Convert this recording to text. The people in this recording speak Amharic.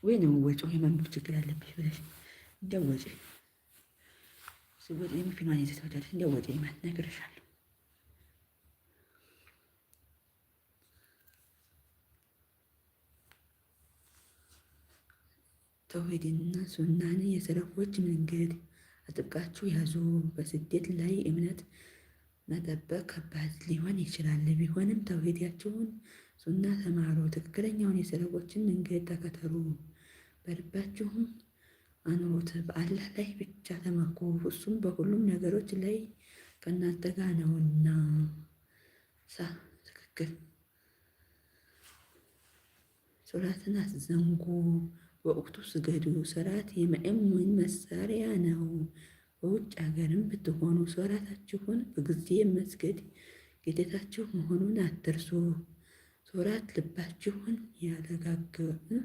ወይ ነው ወጪው የማንበብ ችግር አለብሽ ብለሽ እንደው ወጪ ስወጪ የሚፊልማን የተተወደደ እንደው ወጪ ማለት ነግሬሻለሁ። ተውሂድና ሱናን የሰለፎች መንገድ አጥብቃችሁ ያዙ። በስደት ላይ እምነት መጠበቅ ከባድ ሊሆን ይችላል። ቢሆንም ተውሂዳችሁን ሱና ተማሩ። ትክክለኛውን የሰለፎችን መንገድ ተከተሉ። በልባችሁም አኑሩት። በአላህ ላይ ብቻ ተመኩ። እሱም በሁሉም ነገሮች ላይ ከእናንተ ጋር ነውና። ትክክል። ሶላትን አትዘንጉ። በወቅቱ ስገዱ። ሶላት የሙእሚን መሳሪያ ነው። በውጭ ሀገርም ብትሆኑ ሶላታችሁን በጊዜ መስገድ ግዴታችሁ መሆኑን አትርሱ። ሶላት ልባችሁን